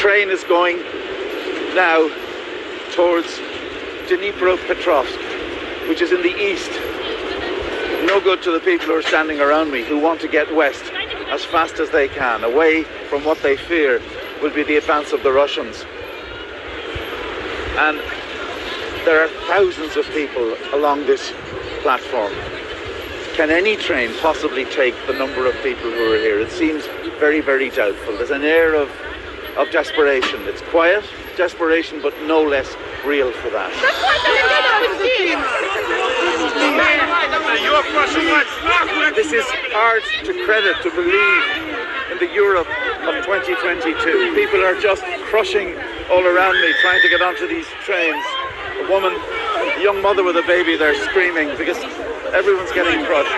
train is going now towards Dnipropetrovsk, which is in the east. No good to the people who are standing around me who want to get west as fast as they can, away from what they fear will be the advance of the Russians. And there are thousands of people along this platform. Can any train possibly take the number of people who are here? It seems very, very doubtful. There's an air of desperation. It's quiet desperation, but no less real for that. This is hard to credit, to believe in the Europe of 2022. People are just crushing all around me, trying to get onto these trains. A woman, a young mother with a baby there screaming because everyone's getting crushed.